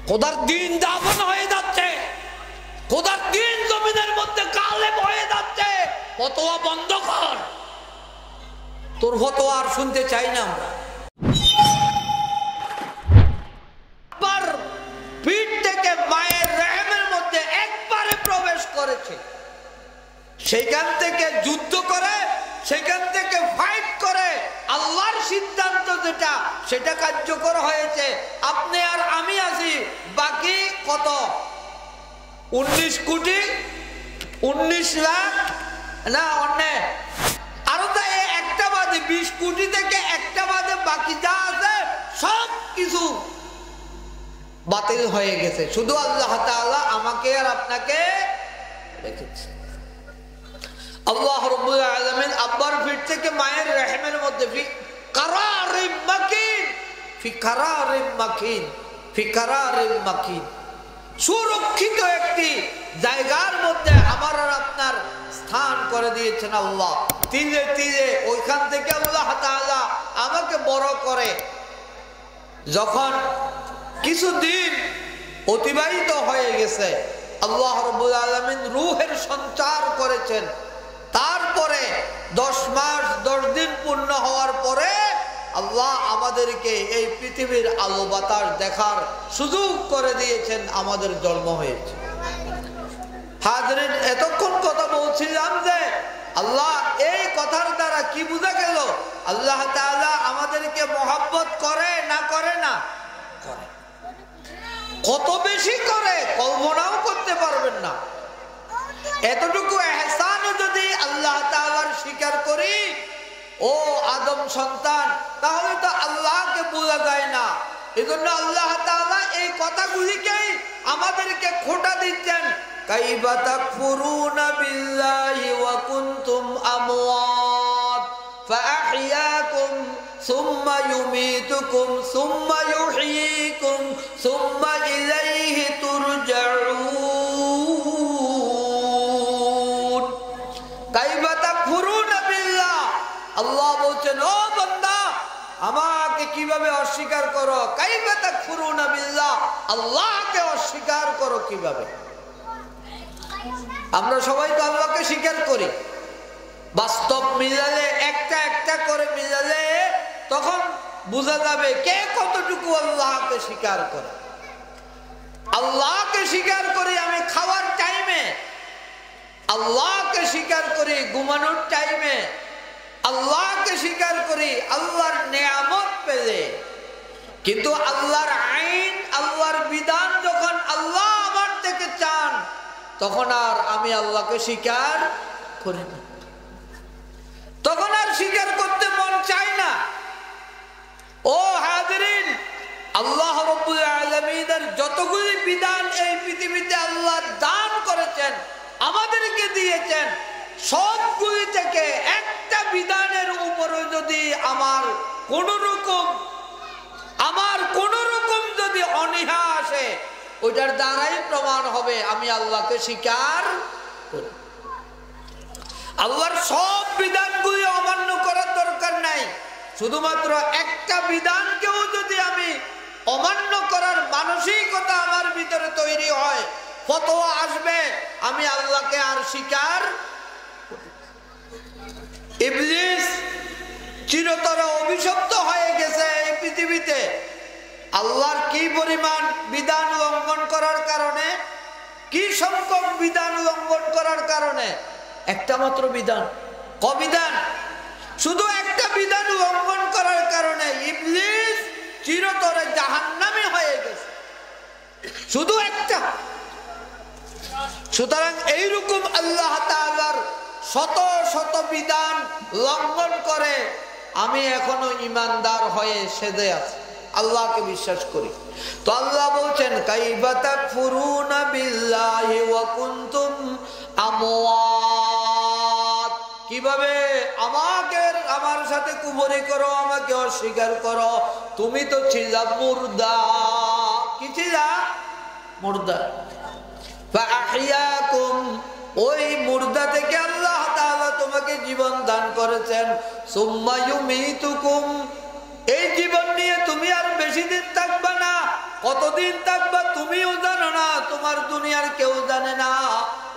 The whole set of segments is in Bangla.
খোদার দিন দাফন হয়ে যাচ্ছে, খোদার দিন জমিনের মধ্যে কালেম হয়ে যাচ্ছে। ফতোয়া বন্ধ কর, তোর ফতোয়া আর শুনতে চাই না আমরা। পিঠ থেকে মায়ের রেহেমের মধ্যে একবারে প্রবেশ করেছে, সেখান থেকে যুদ্ধ করে, সেখান থেকে ফাইট করে আল্লাহর সিদ্ধান্ত যেটা সেটা কার্যকর হয়েছে। আপনি আর আমি আছি, বাকি কত 19 কোটি 19 লাখ না অন্য আরো তো একটা বাদে 20 কোটি থেকে একটা বাদে বাকি যা আছে সব কিছু বাতিল হয়ে গেছে। শুধু আল্লাহ তাআলা আমাকে আর আপনাকে রেখেছে। আল্লাহ রাব্বুল আলামিন আব্বার পিঠ থেকে মায়ের রহমের মধ্যে ফি কারারিম মাকিন, ফি কারারিম মাকিন, ফি কারারিম মাকিন, সুরক্ষিত একটি জায়গার মধ্যে আমার আর আপনার স্থান করে দিয়েছেন আল্লাহ। তিলে তিলে ওইখান থেকে আল্লাহ তাআলা আমাকে বড় করে যখন কিছুদিন অতিবাহিত হয়ে গেছে, আল্লাহ রাব্বুল আলামিন রূহের সঞ্চার করেছেন। তারপরে 10 মাস 10 দিন পূর্ণ হওয়ার পরে আল্লাহ আমাদেরকে এই পৃথিবীর আলো বাতাস দেখার সুযোগ করে দিয়েছেন, আমাদের জন্ম হয়েছে। হাজরিন, এতক্ষণ কথা বলছিলাম যে আল্লাহ এই কথার দ্বারা কি বোঝা গেল? আল্লাহ তাআলা আমাদেরকে মহব্বত করে না করে না করে, কত বেশি করে কল্পনাও করতে পারবেন না। এতটুকু এহসানও যদি আল্লাহ তাআলার স্বীকার করি ও আদম সন্তান, তাহলে তো আল্লাহকে বোঝা যায় না। এজন্য আল্লাহ তাআলা এই কথাগুলিকেই আমাদেরকে খোঁটা দিচ্ছেন। কাইফা তাকফুরুনা বিল্লাহি ওয়া কুনতুম আমওয়াত ফাআহইয়াকুম সুম্মা ইউমীতুকুম সুম্মা ইউহয়ীকুম সুম্মা ইলাইহি তুরজাউন। কাইফা তাকফুরুনা বিল্লাহ, আল্লাহ বলছেন ও বান্দা আমাকে কিভাবে অস্বীকার করো? কাইফা তাকফুরুনা বিল্লাহ, আল্লাহকে অস্বীকার করো কিভাবে? আমরা সবাই তো আল্লাহকে স্বীকার করি, বাস্তব মিলালে একটা একটা করে মিলালে তখন বোঝা যাবে কে কতটুকু আল্লাহকে স্বীকার করে। আল্লাহকে স্বীকার করি আমি খাওয়ার টাইমে, আল্লাহকে স্বীকার করি ঘুমানোর টাইমে, আল্লাহকে স্বীকার করি আল্লাহর নেয়ামত পেলে। কিন্তু আল্লাহর আইন, আল্লাহর বিধান যখন আল্লাহ আমার থেকে চান তখন আর আমি আল্লাহকে স্বীকার করি না, তখন আর স্বীকার করতে মন চায় না। ও হাজিরিন, আল্লাহ রাব্বুল আলামিনের যতগুলি বিধান এই পৃথিবীতে আল্লাহ দান করেছেন, আমাদেরকে দিয়েছেন, সবগুলি থেকে একটা বিধানের উপরে যদি আমার কোন রকম যদি অনীহা আসে, ওইটার দ্বারাই প্রমাণ হবে আমি আল্লাহকে স্বীকার করি। আল্লাহর সব বিধানগুলি অমান্য করার দরকার নাই, শুধুমাত্র একটা বিধানকেও যদি আমি অমান্য করার মানসিকতা আমার ভিতরে তৈরি হয়, ফতোয়া আসবে, আমি আল্লাহকে আর স্বীকার করি। ইবলিস চিরতর অভিশপ্ত হয়ে গেছে এই পৃথিবীতে আল্লাহর কি পরিমাণ বিধান লঙ্ঘন করার কারণে, কি সংখ্যক বিধান লঙ্ঘন করার কারণে? একটা মাত্র বিধান, কবিধান, শুধু একটা বিধান লঙ্ঘন করার কারণে ইবলিস চিরতরে জাহান্নামী হয়ে গেছে, শুধু একটা। সুতরাং এইরকম আল্লাহ তাআলার শত শত বিধান লঙ্ঘন করে আমি এখনো ঈমানদার হয়ে সেজে আছি, আল্লাহকে বিশ্বাস করি। তো আল্লাহ বলছেন কাইফা তাকফুরুনা বিল্লাহি ওয়া কুনতুম আমওয়াত, কিভাবে আমার সাথে কুফরি করো, আমাকে অস্বীকার করো? তুমি তো ছিলা মুর্দা। কি ছিলা? মুর্দা। ফাআহইয়াকুম, ওই মুর্দা থেকে আল্লাহ তাআলা তোমাকে জীবন দান করেছেন। সুম্মা ইউমীতুকুম, এই জীবন নিয়ে তুমি আর বেশি দিন থাকবে না। কতদিন থাকবা তুমিও জানো না, তোমার দুনিয়ার কেউ জানে না।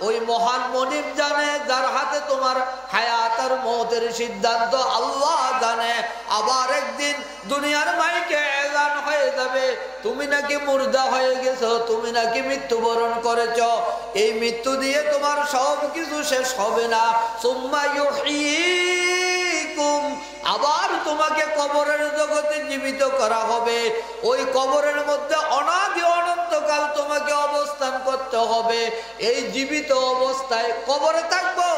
ওই মহান মনিব জানে, যার হাতে তোমার হায়াত আর মওতের সিদ্ধান্ত আল্লাহ জানে। আবার একদিন দুনিয়ার মাইকে এলান হয়ে যাবে, তুমি নাকি মুর্দা হয়ে গেছো, তুমি নাকি মৃত্যুবরণ করেছো। এই মৃত্যু দিয়ে তোমার সব কিছু শেষ হবে না। সুম্মা ইউহয়িকুম, আবার তোমাকে কবরের জগতে জীবিত করা হবে। ওই কবরের মধ্যে অনাদি অনন্তকাল তোমাকে অবস্থান করতে হবে। এই জীবিত অবস্থায় কবরে থাকবো,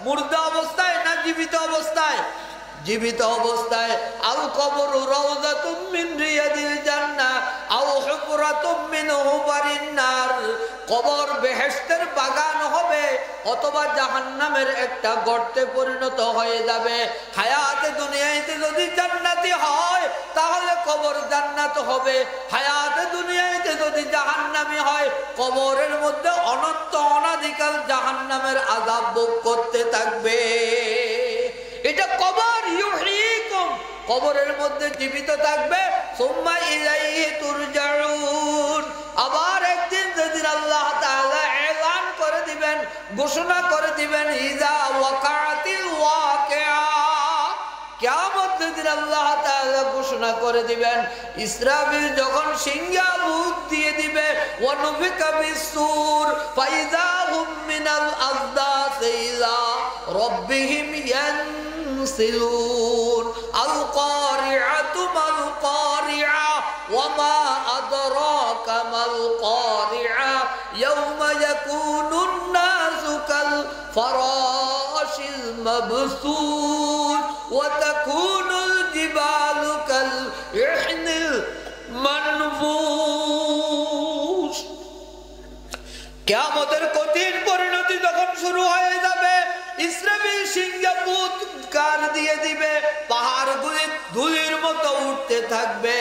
মুর্দা অবস্থায় না জীবিত অবস্থায়? জীবিত অবস্থায়। আল কবরু রাউযাতুম মিন রিয়াদিল জান্নাহ আও হুফরাতুম মিন হুফারিন নার, কবর বেহেশতের বাগান হবে অথবা জাহান্নামের একটা গর্তে পরিণত হয়ে যাবে। হায়াতে দুনিয়াতে যদি জান্নাতি হয় তাহলে কবর জান্নাত হবে, হায়াতে দুনিয়াতে যদি জাহান্নামী হয় কবরের মধ্যে অনন্ত অনাদিকাল জাহান্নামের আযাব ভোগ করতে থাকবে। এটা কবর। ইউহয়িকুম, কবরের মধ্যে জীবিত থাকবে। সুম্মা ইলাইহি তুরজাউন, আবার একদিন যেদিন আল্লাহ তাআলা এলান করে দিবেন, ঘোষণা করে দিবেন, ইযা ওয়াকাতিল ওয়াকিআ, কিয়ামত যেদিন আল্লাহ তাআলা ঘোষণা করে দিবেন। ইসরাফিল যখন সিংহা ভূত দিয়ে দিবে, ওয়া নুফিকা বিসসূর ফাইযা হুম মিনাল আযদাসি ইলা রাব্বিহিম ينسلون القارعة ما القارعة وما أدراك ما القارعة يوم يكون الناس كالفراش المبثوث وتكون الجبال كالعهن المنفوش। কিয়ামতের কঠিন পরিণতি যখন শুরু হয়ে যাবে, ইসরাফিল সিংহা ভূত কার দিয়ে দিবে, পাহাড়গুলি ধুলির মতো উঠতে থাকবে,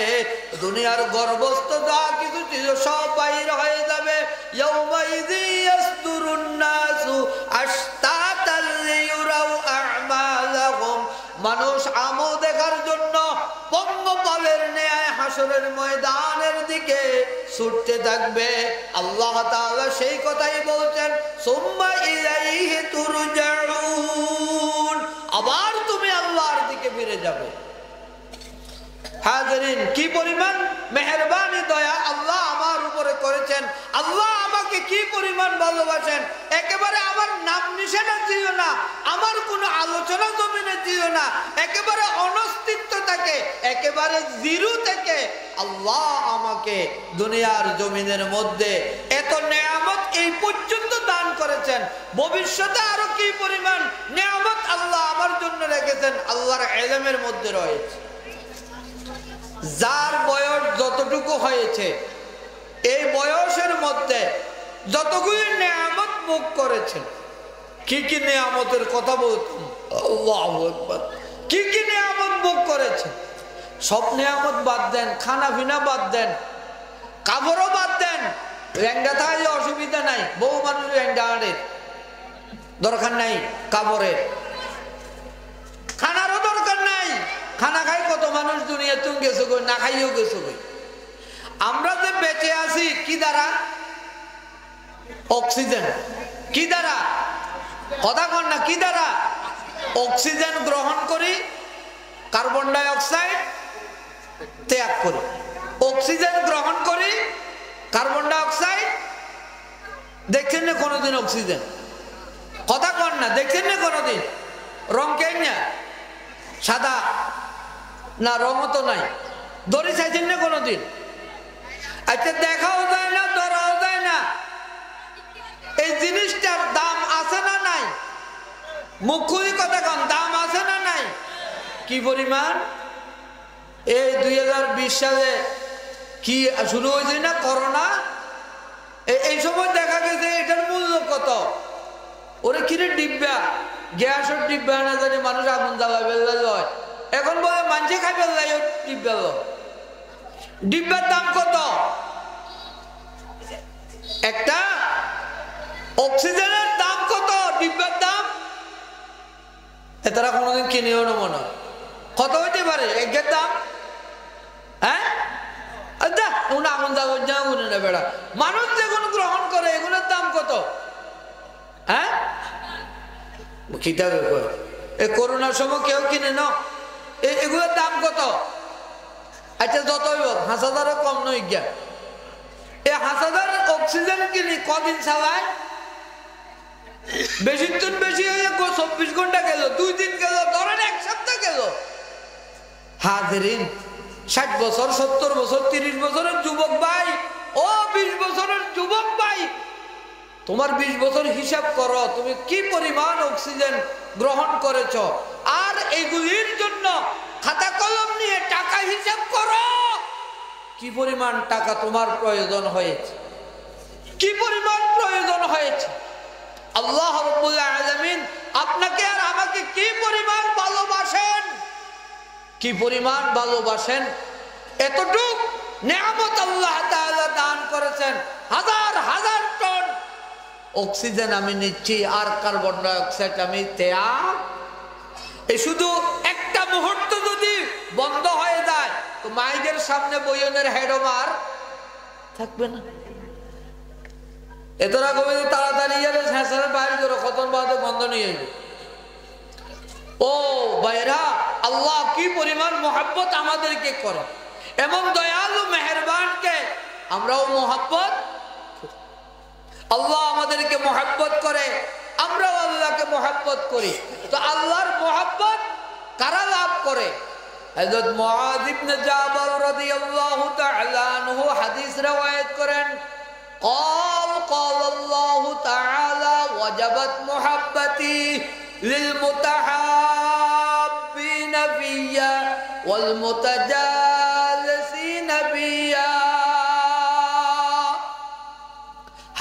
দুনিয়ার গর্ভস্থ যা কিছু ছিল সব বাইর হয়ে যাবে। ইয়াউমাইযি ইয়াসদুরুন নাসু আশতাতাল লিয়ুরাউ আ'মালাহুম, মানুষ আমল দেখার জন্য পঙ্গপালের ন্যায় হাসরের ময়দানের দিকে ছুটতে থাকবে। আল্লাহ তাআলা সেই কথাই বলছেন, সুম্মা ইলাইহি তুরজাউন, আবার তুমি আল্লাহর দিকে ফিরে যাবে। হাজিরিন, কি পরিমাণ মেহেরবানি দয়া আল্লাহ আমার উপরে করেছেন, আল্লাহ আমাকে কি পরিমাণ ভালোবাসেন। একেবারে আমার নাম নিশানা ছিল না, আমার কোনো আলোচনা জমিনে ছিল না, একেবারে অনস্তিত্ব থেকে, একেবারে জিরো থেকে আল্লাহ আমাকে দুনিয়ার জমিনের মধ্যে এত নেয়ামত এই পর্যন্ত দান করেছেন। ভবিষ্যতে আরো কি পরিমাণ নেয়ামত আল্লাহ আমার জন্য রেখেছেন আল্লাহর ইলমের মধ্যে রয়েছে। যার বয়স যতটুকু হয়েছে, এই বয়সের মধ্যে যতগুলি নেয়ামত ভোগ করেছেন, কি কি নেয়ামতের কথা বলতাম, আল্লাহু আকবার, কি কি নেয়ামত ভোগ করেছেন। সব নেয়ামত বাদ দেন, খানা পিনা বাদ দেন, কাপড়ও বাদ দেন। লেহেঙ্গা থাকলে অসুবিধা নাই, বহু মানুষ লেহেঙ্গা আনে, দরকার নাই কাপড়ের। খানারও দরকার নাই, খানা খাই কত মানুষ দুনিয়া তুমি গেছো গো, না খাইও গেছো গো। আমরা যে বেঁচে আছি কি দ্বারা? অক্সিজেন। কি দ্বারা? কথা কন না, কি দ্বারা? অক্সিজেন গ্রহণ করি, কার্বন ডাই অক্সাইড ত্যাগ করি। অক্সিজেন গ্রহণ করি, কার্বন ডাই অক্সাইড, দেখছেন না কোনোদিন অক্সিজেন? কথা কন না, দেখছেন না কোনোদিন? রং কেন না সাদা না, রঙও তো নাই। দড়ি চাইছেন না কোনোদিন? আচ্ছা, দেখাও যায় না, ধরাও যায় না। এই জিনিসটার দাম আছে না নাই? মুখুরি কথা কন, দাম আছে না নাই? কি পরিমাণ? এই 2020 সালে কি শুরু হয়েছে না করোনা, এই সময় দেখা গেছে এটার মূল্য কত। ওরে কিরে ডিব্বা, গ্যাসের ডিব্বা না জানি মানুষ আগুন জ্বালা বেলা লয়, এখন বলে মানছে খাই বেলা ডিব্বা ল। ডিব্বার দাম কত? একটা অক্সিজেনের দাম কত? ডিব্বার দাম এটারা কোনোদিন কিনেও না মনে হয়। কত হইতে পারে একের দাম? হ্যাঁ, উনি আগুন দাগুন যা উনি না বেড়া মানুষ যেগুলো গ্রহণ করে এগুলোর দাম কত? হ্যাঁ কিতাবে এই করোনার সময় কেউ কিনে না এগুলোর দাম কত? আচ্ছা যতই হোক 5,000 কম নয় গিয়া এই 5,000 অক্সিজেন কিনি কদিন চালায়? বেশি দিন বেশি হয়ে 24 ঘন্টা গেল, 2 দিন গেল, ধরেন 1 সপ্তাহ গেল। হাজিরিন 60 বছর 70 বছর 30 বছরের যুবক ভাই ও 20 বছরের যুবক ভাই, তোমার 20 বছর হিসাব করো তুমি কি পরিমাণ অক্সিজেন গ্রহণ করেছ, আর এগুলির জন্য খাতা কলম নিয়ে টাকা হিসাব করো কি পরিমাণ টাকা তোমার প্রয়োজন হয়েছে, কি পরিমাণ প্রয়োজন হয়েছে। আল্লাহ রাব্বুল আলামিন আপনাকে আর আমাকে কি পরিমাণ ভালোবাসেন, কি পরিমাণ ভালোবাসেন। এতটুক নিয়ামত আল্লাহ তাআলা দান করেছেন, হাজার হাজার টন অক্সিজেন আমি নিচ্ছি আর কার্বন ডাই অক্সাইড আমি ত্যাগ। এই শুধু একটা মুহূর্ত যদি বন্ধ হয়ে যায় তো মাইদের সামনে বইনের হেডমার থাকবে না। এতরা কবে তাড়াতাড়ি গেলে শেষের বাইরে করে খতম বাদে বন্ধ নিয়ে যাবে। ও ভাইরা, আল্লাহ কি পরিমাণ মহব্বত আমাদেরকে করে, এমন দয়ালু মেহেরবানকে আমরাও মহব্বত। আল্লাহ আমাদেরকে মহব্বত করে, আমরাও আল্লাহকে মহব্বত করি। তো আল্লাহর মহব্বত কারা লাভ করে? হযরত মুআয ইবনে জাবাল রাদিয়াল্লাহু তাআলা আনহু হাদিস রওয়ায়াত করেন, قال الله تعالى وجبت محبتي للمتحابين فيا والمتجالسين فيا।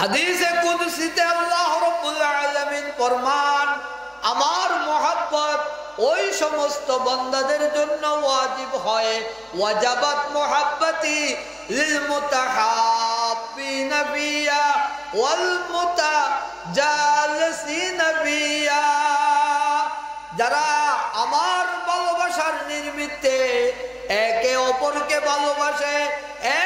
হাদিসে কুদসিতে আল্লাহ রাব্বুল আলামিন ফরমান, আমার মহব্বত ওই সমস্ত বান্দাদের জন্য ওয়াজিব হয়, ওয়াজাবাত মুহাব্বতি লিল মুতাহাব্বিনা ফিয়া ওয়াল মুতাজালিসিনা ফিয়া। যারা আমার ভালোবাসার নিমিত্তে একে অপরকে ভালোবাসে,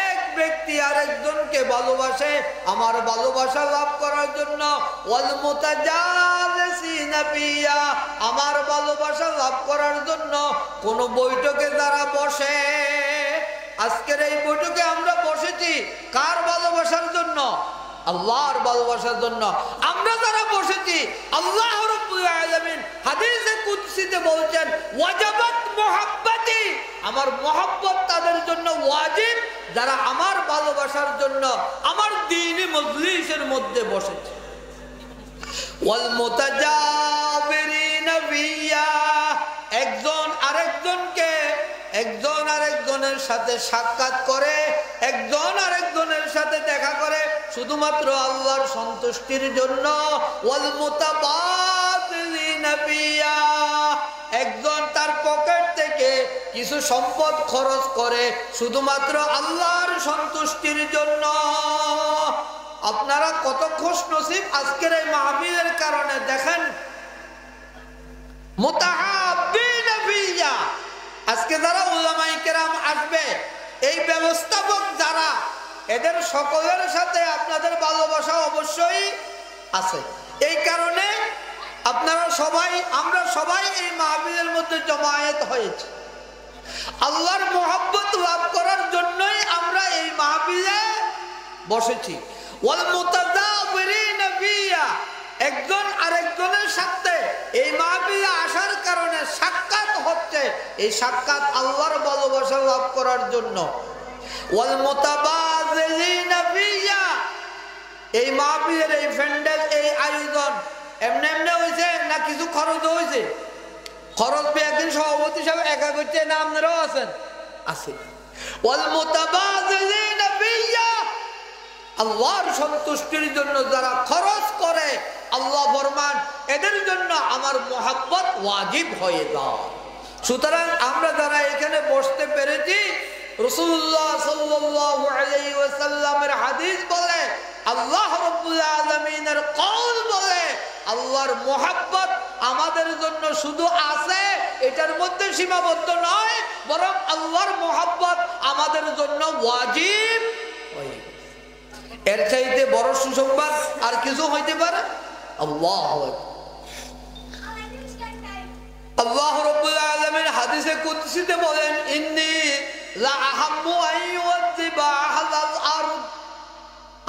এক ব্যক্তি আরেকজনকে ভালোবাসে আমার ভালোবাসা লাভ করার জন্য, ওয়াল মুতাজালিসিনা ফিয়া আমার ভালোবাসা লাভ করার জন্য কোন বৈঠকে যারা বসে, আজকের এই বৈঠকে আমরা বসেছি কার ভালোবাসার জন্য? আল্লাহর ভালোবাসার জন্য। আমরা যারা বসেছি আল্লাহ রাব্বুল আলামিন হাদিসে কুদসিতে বলছেন, ওয়াজাবাত মুহাব্বতি আমার মহব্বত তাদের জন্য ওয়াজিব যারা আমার ভালোবাসার জন্য আমার দ্বীনি মজলিসের মধ্যে বসেছে। ওয়াল মুতাজাবিরিনা ফিয়া একজন আরেকজনের সাথে সাক্ষাৎ করে, একজন আরেকজনের সাথে দেখা করে শুধুমাত্র আল্লাহর সন্তুষ্টির জন্য। ওয়াল মুতাবাদিলিনা ফিয়া একজন তার পকেট থেকে কিছু সম্পদ খরচ করে শুধুমাত্র আল্লাহর সন্তুষ্টির জন্য। আপনারা কত খুশনসিব আজকের এই মাহফিলের কারণে। দেখেন মুতাহাব্বিনা ফিয়া আজকে যারা উলামায়ে কেরাম আসবে, এই ব্যবস্থাপক যারা, এদের সকলের সাথে আপনাদের ভালোবাসা অবশ্যই আছে। এই কারণে আপনারা সবাই, আমরা সবাই এই মাহফিলের মধ্যে জমায়েত হয়েছে আল্লাহর মহব্বত লাভ করার জন্যই আমরা এই মাহফিলে বসেছি। ওয়াল মুতাযাবিরিনা ফিয়া একজন আরেকজনের সাথে এই মাহফিলে আসার কারণে সাক্ষাৎ হচ্ছে, এই সাক্ষাৎ আল্লাহর ভালোবাসা লাভ করার জন্য। ওয়াল মুতাবাযিলিনা ফিয়া এই মাহফিলের এই প্যান্ডেল, এই আয়োজন এমনি এমনি হয়েছে না কিছু খরচ হয়েছে? খরচ একদিন সভাপতি সাহেব একা করছে না আপনারাও আছেন? আছে। ওয়াল মুতাবাযিলিনা ফিয়া আল্লাহর সন্তুষ্টির জন্য যারা খরচ করে, আল্লাহ ফরমান এদের জন্য আমার মহব্বত ওয়াজিব হয়ে যায়। সুতরাং আমরা যারা এখানে বসতে পেরেছি, রাসূলুল্লাহ সাল্লাল্লাহু আলাইহি ওয়াসাল্লামের হাদিস বলে, আল্লাহ রাব্বুল আলামিনের কওল বলে, আল্লাহর মহব্বত আমাদের জন্য শুধু আছে এটার মধ্যে সীমাবদ্ধ নয়, বরং আল্লাহর মোহাব্বত আমাদের জন্য ওয়াজিব। এর চাইতে বড় সুসংবাদ আর কিছু হইতে পারে? আল্লাহু আল্লাহ রাব্বুল আলামিন হাদিসে কুদসিতে বলেন, ইন্নী লা আহাম্মু আন ইউযিবা আহলাল আরদ,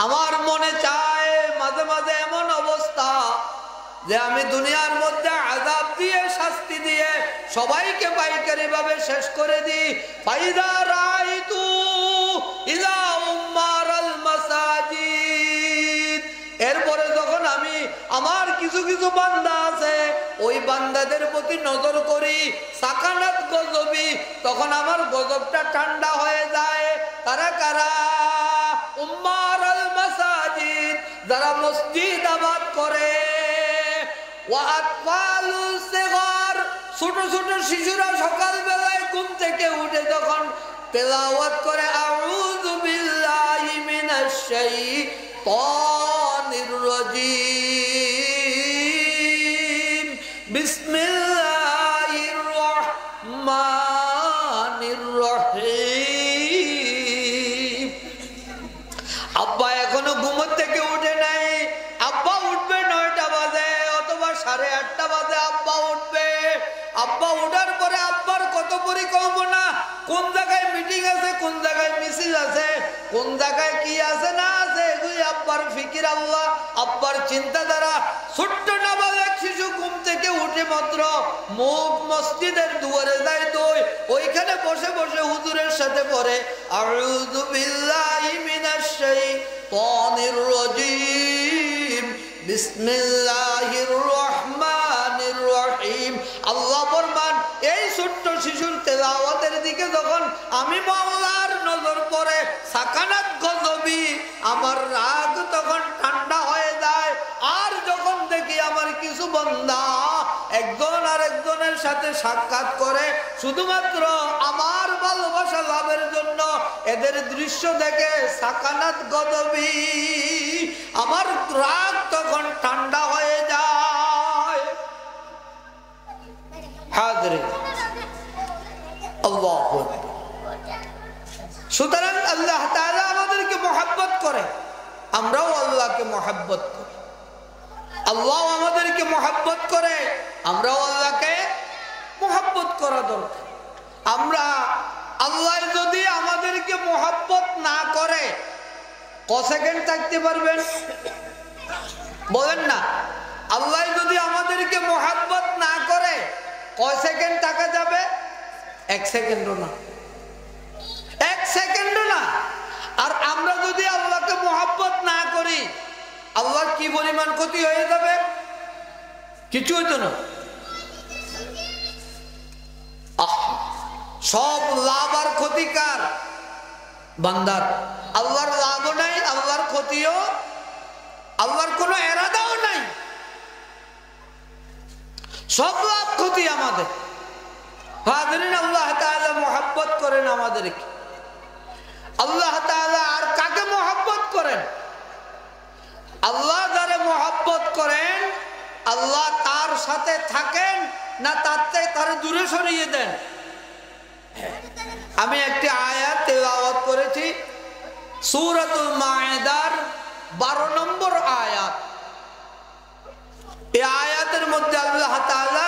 আমার মনে চায় মাঝে মাঝে এমন অবস্থা যে আমি দুনিয়ার মধ্যে আযাব দিয়ে শাস্তি দিয়ে সবাইকে পাইকারি ভাবে শেষ করে দিই। ফাইদা রাইতু ইলা উম্মারাল মাসাজিদ, এরপরে যখন আমি আমার কিছু কিছু বান্দা আছে ওই বান্দাদের প্রতি নজর করি, সাকানাত গজবি, তখন আমার গজবটা ঠান্ডা হয়ে যায়। তারা কারা? উম্মারাল মাসাজিদ, যারা মসজিদ আবাদ করে। ওয়া আতফালুস সিগার, ছোট ছোট শিশুরা সকাল বেলায় ঘুম থেকে উঠে যখন তেলাওয়াত করে আউযু বিল্লাহি মিনাশ শাইতানির রাজীম, বিসমিল্লাহির রহমানির রহিম। আব্বা এখনো ঘুম থেকে উঠে নাই, আব্বা উঠবে 9টা বাজে অথবা 8:30 বাজে আব্বা উঠবে। আব্বা উঠার পরে আব্বার কত পরিকল্পনা, কোন জায়গায় মিটিং আছে, কোন জায়গায় মিছিল আছে, কোন জায়গায় কি আছে না আছে, এগুলি আব্বার ফিকির, আল্লাহ আব্বার চিন্তাধারা। ছোট্ট নাবালক শিশু ঘুম থেকে উঠে মাত্র মুখ মসজিদের দুয়ারে যায়, ওইখানে বসে বসে হুজুরের সাথে পড়ে আউযু বিল্লাহি মিনাশ শাইতানির রাজীম, বিসমিল্লাহির রহমানির রহিম। আল্লাহ ফরমান, এই ছোট্ট শিশুর তেলাওয়াতের দিকে যখন আমি মাওলার নজর পড়ে, সাকানাত গজবি, আমার রাগ তখন ঠান্ডা হয়ে যায়। আর যখন দেখি আমার কিছু বান্দা একজন আরেকজনের সাথে সাক্ষাৎ করে শুধুমাত্র আমার ভালোবাসা লাভের জন্য, এদের দৃশ্য দেখে সাকানাত গজবি, আমার রাগ তখন ঠান্ডা হয়ে যায়। হাজরিন আল্লাহু আকবার। সুতরাং আল্লাহ তাআলা আমাদেরকে মহব্বত করে, আমরাও আল্লাহকে মহব্বত করি। আল্লাহ আমাদেরকে মহব্বত করে, আমরাও আল্লাহকে মহব্বত করা দরকার। আমরা আল্লাহ যদি আমাদেরকে মহব্বত না করে ক সেকেন্ড থাকতে পারবেন? বলেন না। আল্লাহ যদি আমাদেরকে মহব্বত না করে কয় সেকেন্ড থাকা যাবে? 1 সেকেন্ডও না, 1 সেকেন্ডও না। আর আমরা যদি আল্লাহকে মহব্বত না করি, আল্লাহর কি পরিমাণ ক্ষতি হয়ে যাবে? কিছু হইতো না। সব লাভ আর ক্ষতিকার বান্দার। আল্লাহর লাভও নাই, আল্লাহর ক্ষতিও, আল্লাহর কোনো এরাদাও নাই। সব লাভ ক্ষতি আমাদের। হাজরিন, আল্লাহ তাআলা মহব্বত করেন আমাদেরকে। আল্লাহ তাআলা আর কাকে মহব্বত করেন? আল্লাহ যারা মহব্বত করেন, আল্লাহ তার সাথে থাকেন না তার থেকে তার দূরে সরিয়ে দেন? আমি একটি আয়াত তেলাওয়াত করেছি, সূরাতুল মায়েদার 12 নম্বর আয়াত। এই আয়াতের মধ্যে আল্লাহ তাআলা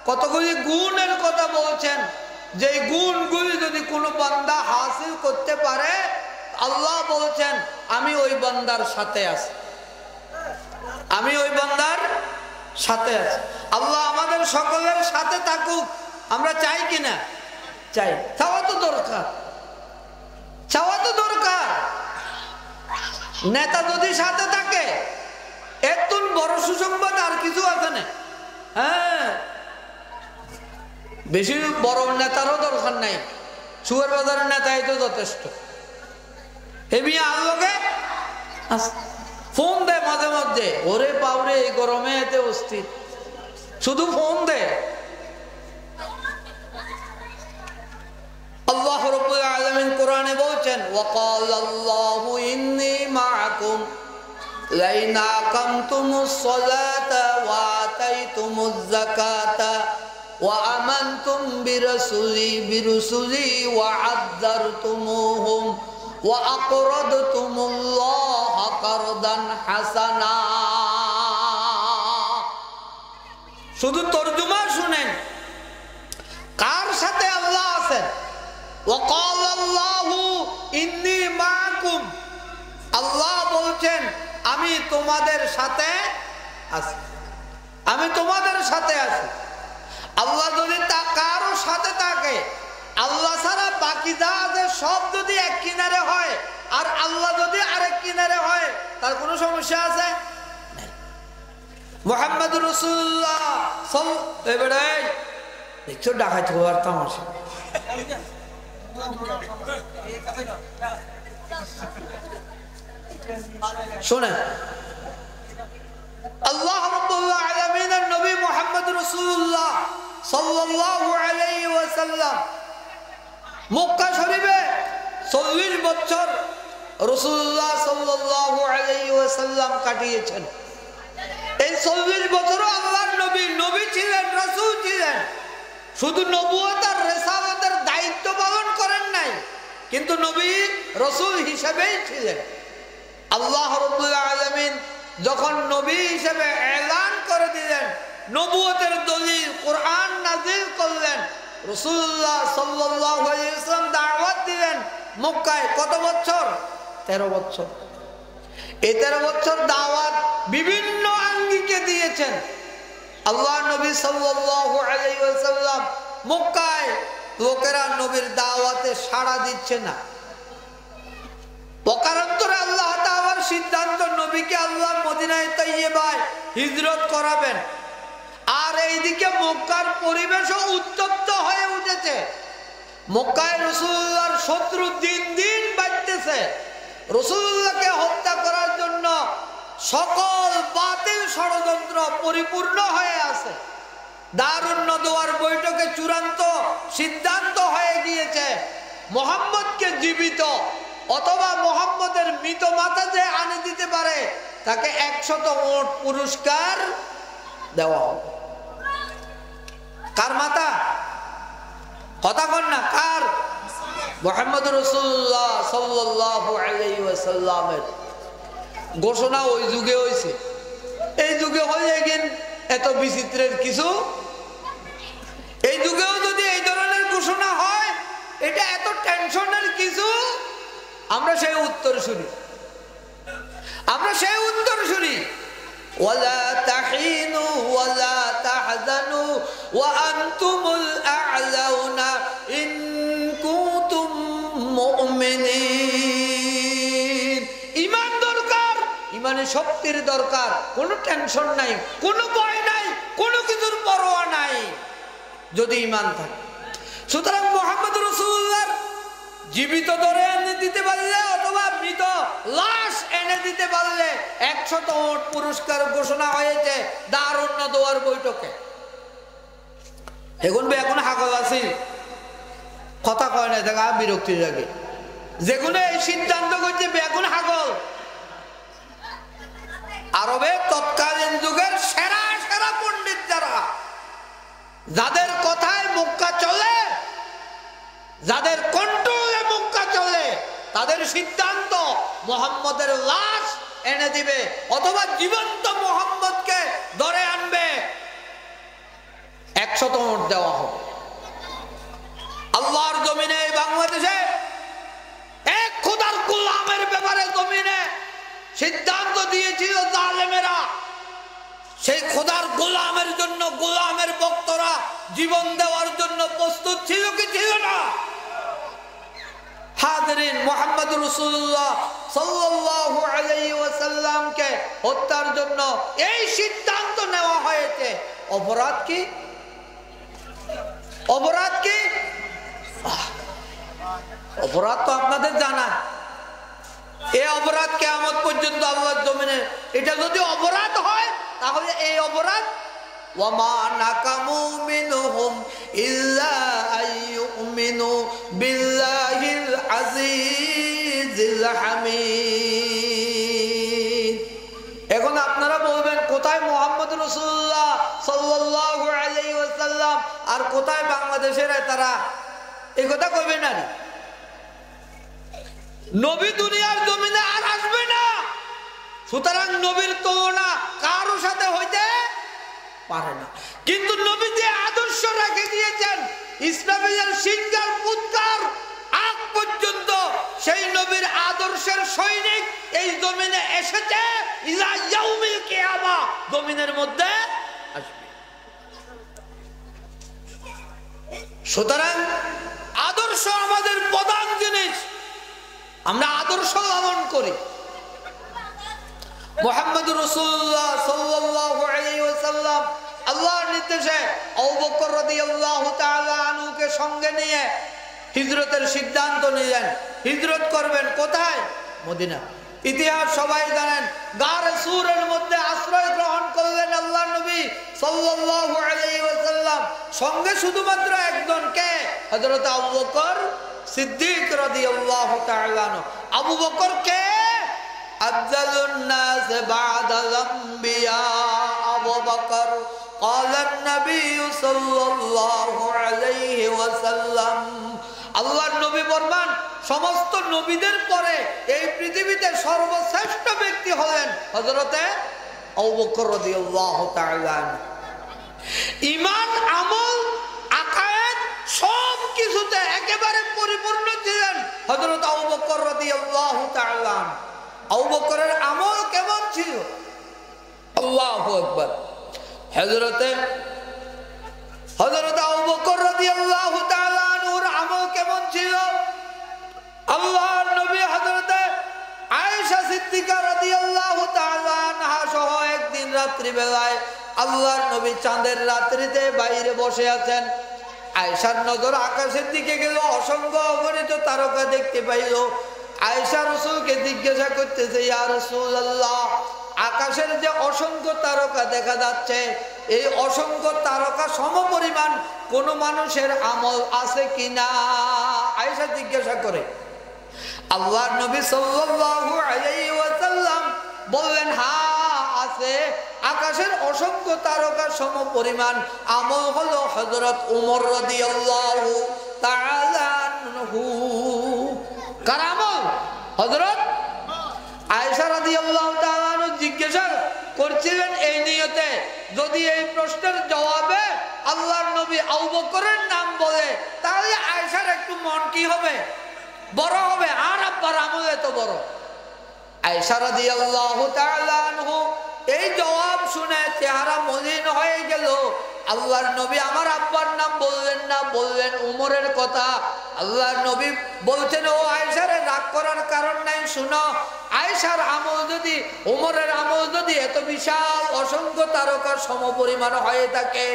কতগুলি গুণের কথা বলছেন, যে গুণগুলি যদি কোনো বান্দা হাসিল করতে পারে, আল্লাহ বলছেন আমি ওই বান্দার সাথে আছি, আমি ওই বান্দার সাথে আছি। আল্লাহ আমাদের সকলের সাথে থাকুক, আমরা চাই কিনা? চাই। চাওয়া তো দরকার, চাওয়া তো দরকার। নেতা যদি সাথে থাকে, এর তুন বড় সুসংবাদ আর কিছু আছে না? হ্যাঁ, বেশি বড় নেতারও দরকার নাই, সুগার বাজারের নেতাই তো যথেষ্ট। হেমিয়া আলোকে ফোন দে মাঝে মধ্যে, ওরে পাওরে এই গরমে এতে অস্থির, শুধু ফোন দে। আল্লাহ রাব্বুল আলামিন কোরআনে বলছেন, ওয়াকালাল্লাহু ইন্নী মাআকুম লাইন আকামতুমুস সালাতা ওয়া আতাইতুমুজ যাকাতা وآمنتم برسلي وعذرتموهم وأقرضتم الله قرضا حسنا। শুধু তরজমা শুনেন, কার সাথে আল্লাহ আছেন? وقال الله إني معكم, আল্লাহ বলছেন আমি তোমাদের সাথে আছি, আমি তোমাদের সাথে আছি। আল্লাহ যদি কারো সাথে থাকে, আল্লাহ ছাড়া বাকি যা আছে সব যদি এক কিনারে হয় আর আল্লাহ যদি আরেক কিনারে হয়, তার কোনো সমস্যা আছে? মুহাম্মদুর রাসূলুল্লাহ দেখছো ডাকাত হওয়ার তামাশা। শোনেন, আল্লাহ রাব্বুল আলামিনের নবী মুহাম্মদ রাসূলুল্লাহ সাল্লাল্লাহু আলাইহি ওয়াসাল্লাম মক্কা শরীফে 40 বছর রাসূলুল্লাহ সাল্লাল্লাহু আলাইহি ওয়াসাল্লাম কাটিয়েছেন। এই 40 বছরও আল্লাহর নবী নবী ছিলেন, রাসূল ছিলেন, শুধু নবুয়ত আর রিসালাতের দায়িত্ব পালন করেন নাই, কিন্তু নবী রাসূল হিসেবেই ছিলেন। আল্লাহ রাব্বুল আলামিন যখন নবী হিসেবে এলান করে দিলেন, নবুয়তের দলিল কোরআন নাযিল করলেন, রাসূলুল্লাহ সাল্লাল্লাহু আলাইহি ওয়াসাল্লাম দাওয়াত দিলেন মক্কায়। কত বছর? 13 বছর। এই 13 বছর দাওয়াত বিভিন্ন আঙ্গিকে দিয়েছেন। আল্লাহ নবী সাল্লাল্লাহু আলাইহি ওয়াসাল্লাম মক্কায় লোকেরা নবীর দাওয়াতে সাড়া দিচ্ছে না। পকারান্তরে আল্লাহ তাআলার সিদ্ধান্ত, নবীকে আল্লাহ মদিনায়ে তাইয়্যিবায় হিজরত করাবেন। আর এইদিকে মক্কার পরিবেশও উত্তপ্ত হয়ে উঠেছে। মক্কায় রাসূলুল্লাহর শত্রু দিন দিন বাড়তেছে। রাসূলুল্লাহকে হত্যা করার জন্য সকল বাতিল ষড়যন্ত্র পরিপূর্ণ হয়ে আছে। দারুন নদওয়ার বৈঠকে চূড়ান্ত সিদ্ধান্ত হয়ে গিয়েছে, মুহাম্মদকে জীবিত অথবা মুহাম্মদের মৃত মাথা যে আনে দিতে পারে তাকে 100 উট পুরস্কার দেওয়া হবে। কার মাথা? কথা কন না, কার? মুহাম্মদ রাসূলুল্লাহ সাল্লাল্লাহু আলাইহি ওয়াসাল্লামের ঘোষণা ওই যুগে হয়েছে। এই যুগে হয়ে গেন এত বিচিত্রের কিছু, এই যুগেও যদি এই ধরনের ঘোষণা হয়, এটা এত টেনশনের কিছু, আমরা সেই উত্তর শুনি, আমরা সেই উত্তর শুনি। ওয়ালা তাহিনু ওয়ালা তাহজানু ওয়া আনতুমুল আ'লাউনা ইন কুনতুম মুমিনিন। ঈমান দরকার, ঈমানের শক্তির দরকার। কোনো টেনশন নাই, কোনো ভয় নাই, কোনো কিছুর পরোয়া নাই যদি ঈমান থাকে। সুতরাং মুহাম্মদ রাসূলুল্লাহর জীবিত ধরে এনে দিতে পারলে অথবা মৃত লাশ এনে দিতে পারলে 100 উট পুরস্কার ঘোষণা হয়েছে দারুন নদওয়ার বৈঠকে। এখন হাগল আছি, কথা কয় না, দেখা বিরক্তি লাগে। যেগুলো এই সিদ্ধান্ত করছে বেগুন হাগল। আরবে তৎকালীন যুগের সেরা সেরা পণ্ডিত যারা, যাদের কথায় মক্কা চলে, যাদের কন্ট্রোলে মক্কা চলে, তাদের সিদ্ধান্ত মুহাম্মদের লাশ এনে দিবে অথবা জীবন্ত মুহাম্মদকে ধরে আনবে, 100 উট দেওয়া হবে। আল্লাহর জমিনে বাংলাদেশে এক খোদার গোলামের ব্যাপারে জমিনে সিদ্ধান্ত দিয়েছিল জালেমেরা। সেই খোদার গোলামের জন্য গোলামের ভক্তরা জীবন দেওয়ার জন্য প্রস্তুত ছিল কি ছিল না? হাজিরিন, মুহাম্মদ রাসূলুল্লাহ সাল্লাল্লাহু আলাইহি ওয়াসাল্লামকে হত্যার জন্য এই সিদ্ধান্ত নেওয়া হয়েছে। অপরাধ কি? অপরাধ কি? অপরাধ তো আপনাদের জানা। এই অপরাধ কিয়ামত পর্যন্ত আল্লাহর জমিনে, এটা যদি অপরাধ হয় তাহলে এই অপরাধ ওয়ামা নাকামু মিনহুম ইল্লা আইয়ুমিনু বিল্লাহিল আজিজিল হামিদ। এখন আপনারা বলবেন কোথায় মুহাম্মদ রাসূলুল্লাহ সাল্লাল্লাহু আলাইহি ওয়াসাল্লাম আর কোথায় বাংলাদেশের তারা এই কথা কইবে না। নবী দুনিয়ার জমিনে আর আসবে না, সুতরাং নবীর তুলনা কারো সাথে হইতে পারে না। কিন্তু নবী যে আদর্শ রেখে দিয়েছেন ইসলামের সিঙ্গার পুৎকার আগ পর্যন্ত, সেই নবীর আদর্শের সৈনিক এই জমিনে এসেছে, ইলা ইয়াউমিল কিয়ামা জমিনের মধ্যে আসবে। সুতরাং আদর্শ আমাদের প্রধান জিনিস, আমরা আদর্শ লালন করি। মুহাম্মদুর রাসূলুল্লাহ সাল্লাল্লাহু আলাইহি ওয়াসাল্লাম আল্লাহর নির্দেশে আবু বকর রাদিয়াল্লাহু তাআলা আনহুকে সঙ্গে নিয়ে হিজরতের সিদ্ধান্ত নিলেন। হিজরত করবেন কোথায়? মদিনা। ইতিহাস সবাই জানেন, গারে সূরের মধ্যে আশ্রয় গ্রহণ করলেন আল্লাহর নবী সাল্লাল্লাহু আলাইহি ওয়াসাল্লাম। সঙ্গে শুধুমাত্র একজন, কে? হযরত আবু বকর সিদ্দিক রাদিয়াল্লাহু তাআলা আনহু। আবু বকর কে? আফজালুন নাস বা'দাল আমবিয়া আবু বকর। قال النبي صلى الله عليه وسلم, আল্লাহর নবী বললেন সমস্ত নবীদের পরে এই পৃথিবীতে সর্বশ্রেষ্ঠ ব্যক্তি হলেন হযরতে আবু বকর রাদিয়াল্লাহু তাআলা আনহু। ঈমান, আমল, আকায়েদ সব কিছুতে একেবারে পরিপূর্ণ ছিলেন হযরত আবু বকর রাদিয়াল্লাহু তাআলা আনহু। আবু বকরের আমল কেমন ছিল? আল্লাহু আকবার। হযরত আবু বকর রাদিয়াল্লাহু তাআলা আনহুর আমল কেমন ছিল? আল্লাহর নবী হযরত আয়েশা সিদ্দিকা রাদিয়াল্লাহু তাআলা আনহা সহ একদিন রাত্রি বেলায় আল্লাহর নবী চাঁদের রাত্রিতে বাইরে বসে আছেন। আয়েশার নজর আকাশের দিকে গেল, অসংখ্য অগণিত তারকা দেখতে পাইল। আয়েশা রাসূলকে জিজ্ঞাসা করতেছে, ইয়া রাসূলুল্লাহ, আকাশের যে অসংখ্য তারকা দেখা যাচ্ছে, এই অসংখ্য তারকা সমপরিমাণ কোন মানুষের আমল আছে কিনা? আয়েশা জিজ্ঞাসা করে। আল্লাহর নবী সাল্লাল্লাহু আলাইহি ওয়াসাল্লাম বললেন, হ্যাঁ আছে। আকাশের অসংখ্য তারকা সমপরিমাণ আমল হলো হযরত ওমর রাদিয়াল্লাহু তাআলা আনহু। কার আমল? হযরত আয়েশা রাদিয়াল্লাহু তাআলা আনহু জিজ্ঞাসা করছিলেন এই নিয়তে, যদি এই প্রশ্নের জবাবে আল্লাহর নবী আবু বকরের নাম বলে তাহলে আয়েশার একটু মন কি হবে? বড় হবে। আর আব্বার আমল এত বড়। আয়েশা রাদিয়াল্লাহু তাআলা আনহু এই জবাব শুনে চেহারা মলিন হয়ে গেল। আল্লাহর নবী আমার আব্বার নাম বললেন না, বললেন উমরের কথা। আল্লাহর নবী বলছেন, ও আয়েশার রাগ করার কারণ নাই, শুনো, আয়েশার আমল যদি, উমরের আমল যদি এত বিশাল অসংখ্য তারকার সমপরিমাণ হয়ে থাকে,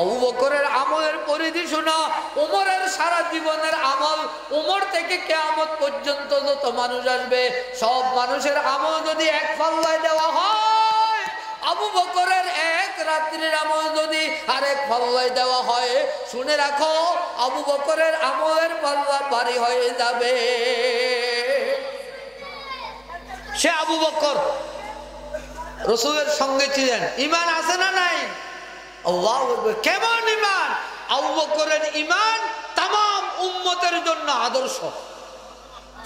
আবু বকরের আমলের পরিধি শুনো, উমরের সারা জীবনের আমল, উমর থেকে কিয়ামত পর্যন্ত যত মানুষ আসবে সব মানুষের আমল যদি এক পাল্লায় দেওয়া হয়, আবু বকরের এক রাত্রির আমল যদি আরেক পাল্লায় দেওয়া হয়, শুনে রাখো আবু বকরের আমলের পাল্লা ভারী হয়ে যাবে। সে আবু বকর রাসূলের সঙ্গে ছিলেন। ঈমান আছে না নাই? আল্লাহু আকবার। কেমন ঈমান? আবু বকরের ঈমান तमाम উম্মতের জন্য আদর্শ।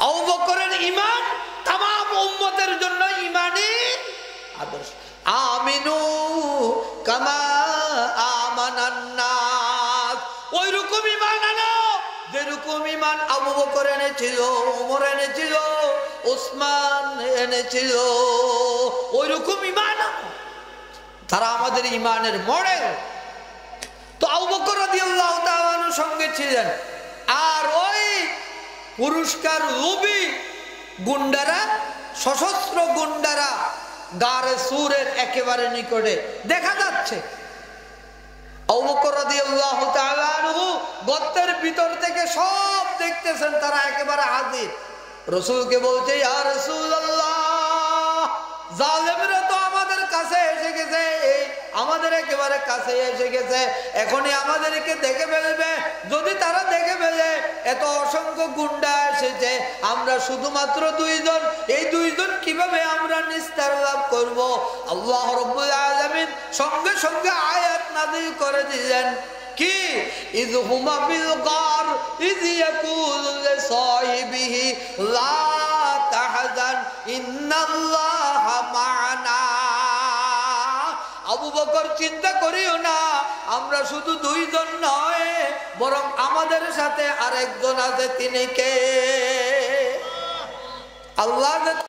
আবু বকরের ঈমান तमाम উম্মতের জন্য ঈমানী আদর্শ। আমিনু কামা আমানান নাস, ওই রকম ঈমান আনো যেরকম ঈমান আবু বকর এনেছিল, ওমর এনেছিল, ওসমান এনেছিল, ওই রকম ঈমান আনো। তারা আমাদের ঈমানের মডেল। তো আবু বকর রাদিয়াল্লাহু তাআলা আনহুর সঙ্গে ছিলেন। আর ওই পুরস্কার লোভী গুন্ডারা, সশস্ত্র গুন্ডারা গারে সূরের একেবারে নিকটে দেখা যাচ্ছে। আবু বকর রাদিয়াল্লাহু তাআলা আনহু গর্তের ভিতর থেকে সব দেখতেছেন, তারা একেবারে হাজির। রাসূলকে বলছে, ইয়া রাসূলুল্লাহ, জালেমরা তো আমাদের কাছে এসে গেছে, আমাদের একেবারে কাছে এসে গেছে, এখনই আমাদেরকে দেখে ফেলবে। যদি তারা দেখে ফেলে, এত অসংখ্য গুন্ডা এসেছে, আমরা শুধুমাত্র দুইজন, এই দুইজন কিভাবে আমরা নিস্তার লাভ করব? আল্লাহ রাব্বুল আলামিন সঙ্গে সঙ্গে আয়াত নাযিল করে দিলেন। কি ইয হুমা ফিল গার ইয ইয়াকুলু লিসাহিবিহি লা তাহজান ইন্নাল্লাহা মা'ানা। আবু বকর চিন্তা করিও না, আমরা শুধু দুইজন নয়, বরং আমাদের সাথে আরেকজন আছে। তিনি কে? আল্লাহ।